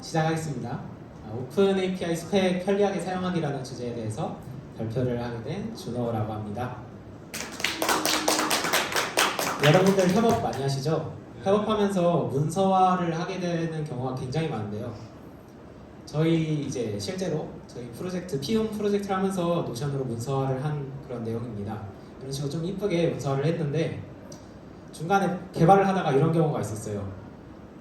시작하겠습니다. 오픈 API 스펙 편리하게 사용하기라는 주제에 대해서 발표를 하게 된 준호라고 합니다. 여러분들 협업 많이 하시죠? 협업하면서 문서화를 하게 되는 경우가 굉장히 많은데요. 저희 이제 실제로 저희 프로젝트 피움 프로젝트를 하면서 노션으로 문서화를 한 그런 내용입니다. 이런 식으로 좀 이쁘게 문서화를 했는데 중간에 개발을 하다가 이런 경우가 있었어요.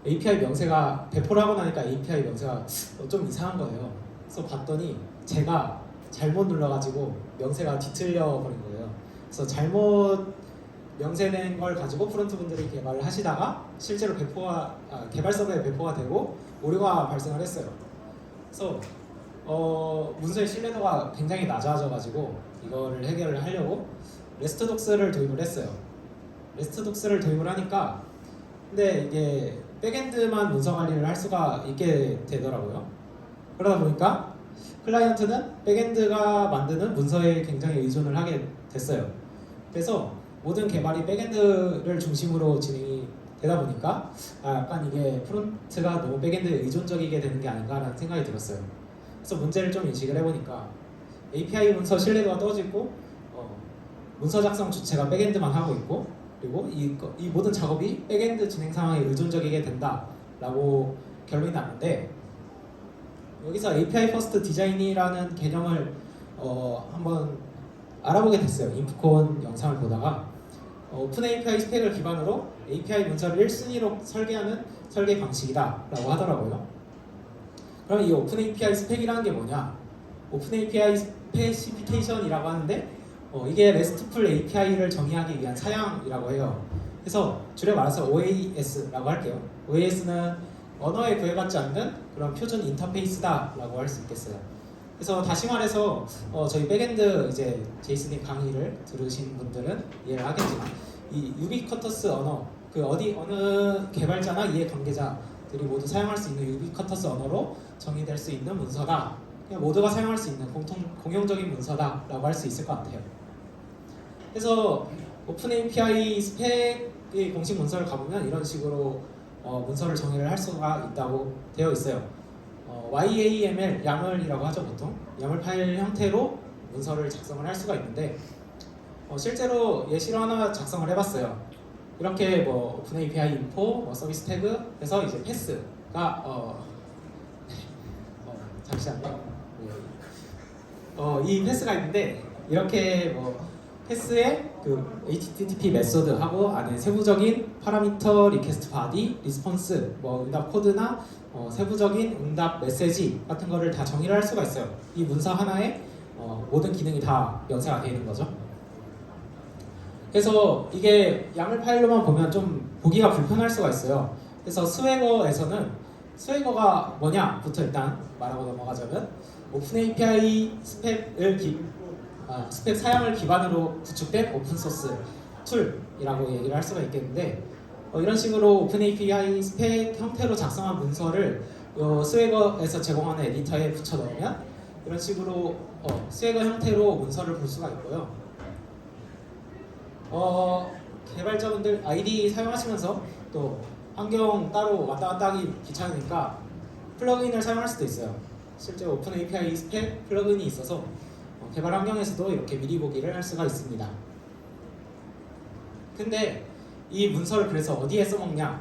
API 명세가 배포를 하고 나니까 API 명세가 좀 이상한 거예요. 그래서 봤더니 제가 잘못 눌러가지고 명세가 뒤틀려 버린 거예요. 그래서 잘못 명세된 걸 가지고 프론트 분들이 개발을 하시다가 실제로 개발 서버에 배포가 되고 오류가 발생을 했어요. 그래서 문서의 신뢰도가 굉장히 낮아져가지고 이거를 해결을 하려고 레스트 독스를 도입을 했어요. 레스트 독스를 도입을 하니까 근데 이게 백엔드만 문서 관리를 할 수가 있게 되더라고요. 그러다 보니까 클라이언트는 백엔드가 만드는 문서에 굉장히 의존을 하게 됐어요. 그래서 모든 개발이 백엔드를 중심으로 진행이 되다 보니까 약간 이게 프론트가 너무 백엔드에 의존적이게 되는 게 아닌가라는 생각이 들었어요. 그래서 문제를 좀 인식을 해보니까 API 문서 신뢰도가 떨어지고 문서 작성 주체가 백엔드만 하고 있고 그리고 이 모든 작업이 백엔드 진행 상황에 의존적이게 된다라고 결론이 났는데 여기서 API 퍼스트 디자인이라는 개념을 한번 알아보게 됐어요. 인프콘 영상을 보다가 오픈 API 스펙을 기반으로 API 문서를 1순위로 설계하는 설계 방식이다 라고 하더라고요. 그럼 이 오픈 API 스펙이라는 게 뭐냐? 오픈 API 스페시피케이션이라고 하는데 이게 RESTful API를 정의하기 위한 사양이라고 해요. 그래서 줄여 말해서 OAS라고 할게요. OAS는 언어에 구애받지 않는 그런 표준 인터페이스다라고 할 수 있겠어요. 그래서 다시 말해서 저희 백엔드 이제 제이슨의 강의를 들으신 분들은 이해를 하겠지만 이 유비쿼터스 언어 어느 개발자나 이해 관계자들이 모두 사용할 수 있는 유비쿼터스 언어로 정의될 수 있는 문서다. 그냥 모두가 사용할 수 있는 공용적인 문서다라고 할 수 있을 것 같아요. 그래서 오픈 API 스펙의 공식 문서를 가보면 이런 식으로 문서를 정의를 할 수가 있다고 되어 있어요. YAML, YAML이라고 하죠 보통. YAML 파일 형태로 문서를 작성을 할 수가 있는데 실제로 예시로 하나 작성을 해봤어요. 이렇게 오픈 API 인포, 서비스 태그 해서 이제 패스가 잠시만요. 이 패스가 있는데 이렇게 패스에 그 HTTP 메소드하고 안에 세부적인 파라미터, 리퀘스트 바디, 리스폰스, 응답 코드나 세부적인 응답 메시지 같은 거를 다 정의를 할 수가 있어요. 이 문서 하나에 모든 기능이 다 연세가 되어 있는 거죠. 그래서 이게 YAML 파일로만 보면 좀 보기가 불편할 수가 있어요. 그래서 스웨거에서는 스웨거가 뭐냐부터 일단 말하고 넘어가자면 오픈 API 스펙 사양을 기반으로 구축된 오픈소스 툴이라고 얘기를 할 수가 있겠는데 이런 식으로 오픈 API 스펙 형태로 작성한 문서를 스웨거에서 제공하는 에디터에 붙여 넣으면 이런 식으로 스웨거 형태로 문서를 볼 수가 있고요. 개발자분들 아이디 사용하시면서 또 환경 따로 왔다 갔다 하기 귀찮으니까 플러그인을 사용할 수도 있어요. 실제 오픈 API 스펙 플러그인이 있어서 개발 환경에서도 이렇게 미리 보기를 할 수가 있습니다. 근데 이 문서를 그래서 어디에 써먹냐?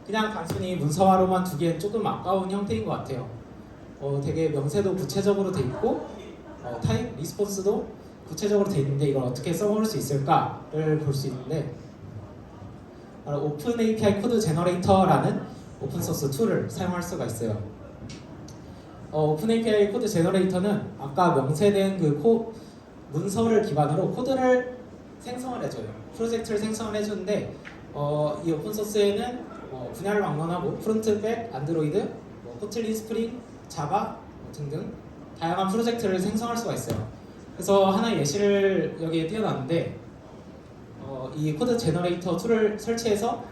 그냥 단순히 문서화로만 두기엔 조금 아까운 형태인 것 같아요. 되게 명세도 구체적으로 돼 있고 타입 리스폰스도 구체적으로 돼 있는데 이걸 어떻게 써먹을 수 있을까를 볼 수 있는데 오픈 API 코드 제너레이터라는 오픈소스 툴을 사용할 수가 있어요. 오픈 API 코드 제너레이터는 아까 명세된 문서를 기반으로 코드를 생성을 해줘요. 프로젝트를 생성을 해주는데 이 오픈소스에는 분야를 막론하고 프론트, 백, 안드로이드, 코틀린, 스프링, 자바 등등 다양한 프로젝트를 생성할 수가 있어요. 그래서 하나의 예시를 여기에 띄워놨는데 이 코드 제너레이터 툴을 설치해서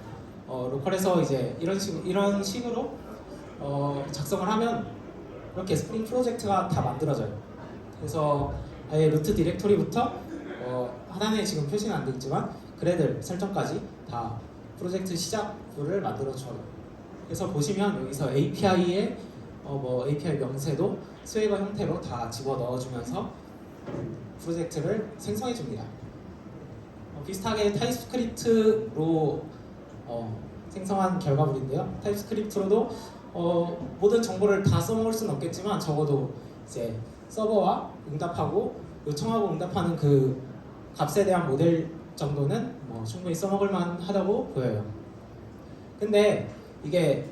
로컬에서 이제 이런 식으로 작성을 하면 이렇게 스프링 프로젝트가 다 만들어져요. 그래서 아예 루트 디렉토리부터 하단에 지금 표시는 안 돼 있지만 그래들 설정까지 다 프로젝트 시작부를 만들어줘요. 그래서 보시면 여기서 API의 뭐 API 명세도 스웨거 형태로 다 집어 넣어주면서 프로젝트를 생성해 줍니다. 비슷하게 타입스크립트로 생성한 결과물인데요. 타입스크립트로도 모든 정보를 다 써먹을 수는 없겠지만 적어도 이제 서버와 응답하고 요청하고 응답하는 그 값에 대한 모델 정도는 뭐 충분히 써먹을 만하다고 보여요. 근데 이게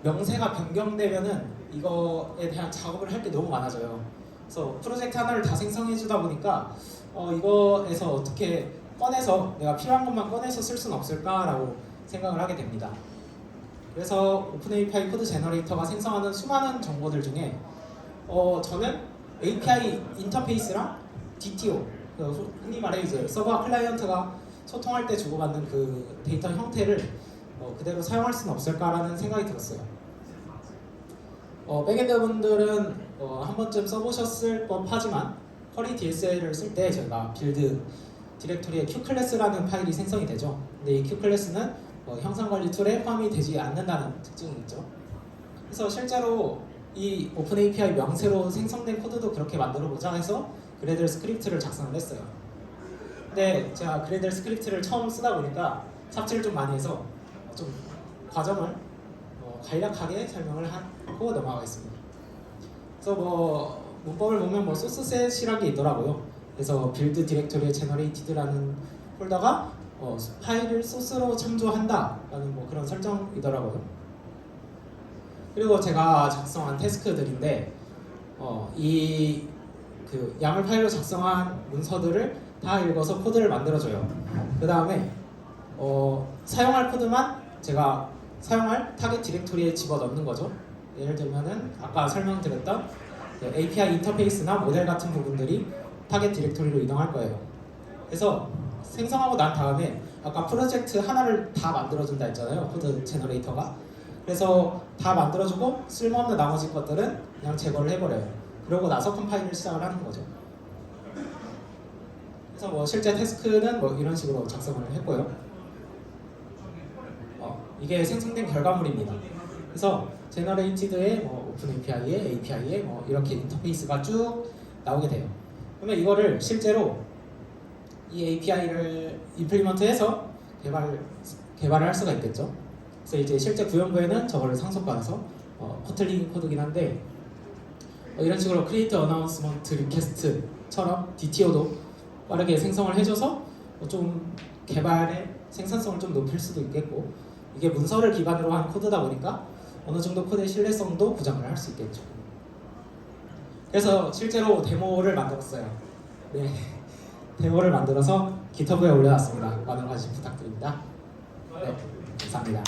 명세가 변경되면은 이거에 대한 작업을 할 게 너무 많아져요. 그래서 프로젝트 하나를 다 생성해 주다 보니까 이거에서 어떻게 꺼내서 내가 필요한 것만 꺼내서 쓸 수는 없을까라고 생각을 하게 됩니다. 그래서 오픈 API 코드 제너레이터가 생성하는 수많은 정보들 중에 저는 API 인터페이스랑 DTO, 흔히 말해 이제 서버와 클라이언트가 소통할 때 주고받는 그 데이터 형태를 그대로 사용할 수는 없을까라는 생각이 들었어요. 백엔드 분들은 한 번쯤 써보셨을 법하지만 쿼리 DSL을 쓸 때 저희가 빌드 디렉토리에 Q클래스라는 파일이 생성이 되죠. 근데 이 Q클래스는 형상관리 툴에 포함이 되지 않는다는 특징이 있죠. 그래서 실제로 이 오픈 API 명세로 생성된 코드도 그렇게 만들어보자 해서 그래들 스크립트를 작성을 했어요. 근데 제가 그래들 스크립트를 처음 쓰다 보니까 삽질을 좀 많이 해서 좀 과정을 간략하게 설명을 하고 넘어가겠습니다. 그래서 문법을 보면 소스셋이라는 게 있더라고요. 그래서 빌드 디렉토리에 제너레이티드라는 폴더가 파일을 소스로 참조한다라는 그런 설정이더라고요. 그리고 제가 작성한 태스크들인데 이 그 야물 파일로 작성한 문서들을 다 읽어서 코드를 만들어줘요. 그 다음에 사용할 코드만 제가 사용할 타겟 디렉토리에 집어넣는 거죠. 예를 들면은 아까 설명드렸던 API 인터페이스나 모델 같은 부분들이 타겟 디렉토리로 이동할 거예요. 그래서 생성하고 난 다음에 아까 프로젝트 하나를 다 만들어준다 했잖아요. 코드 제너레이터가. 그래서 다 만들어주고 쓸모없는 나머지 것들은 그냥 제거를 해버려요. 그러고 나서 컴파일을 시작을 하는 거죠. 그래서 실제 태스크는 이런 식으로 작성을 했고요. 이게 생성된 결과물입니다. 그래서 제너레이티드의 오픈 API에 이렇게 인터페이스가 쭉 나오게 돼요. 그러면 이거를 실제로 이 API를 임플리먼트해서 개발을 할 수가 있겠죠. 그래서 이제 실제 구현부에는 저거를 상속받아서 코틀린 코드긴 한데 이런 식으로 크리에이트 어나운스먼트 리퀘스트처럼 DTO도 빠르게 생성을 해줘서 좀 개발의 생산성을 좀 높일 수도 있겠고, 이게 문서를 기반으로 한 코드다 보니까 어느 정도 코드의 신뢰성도 보장을 할 수 있겠죠. 그래서 실제로 데모를 만들었어요. 네, 데모를 만들어서 GitHub에 올려놨습니다. 많은 관심 부탁드립니다. 네, 감사합니다.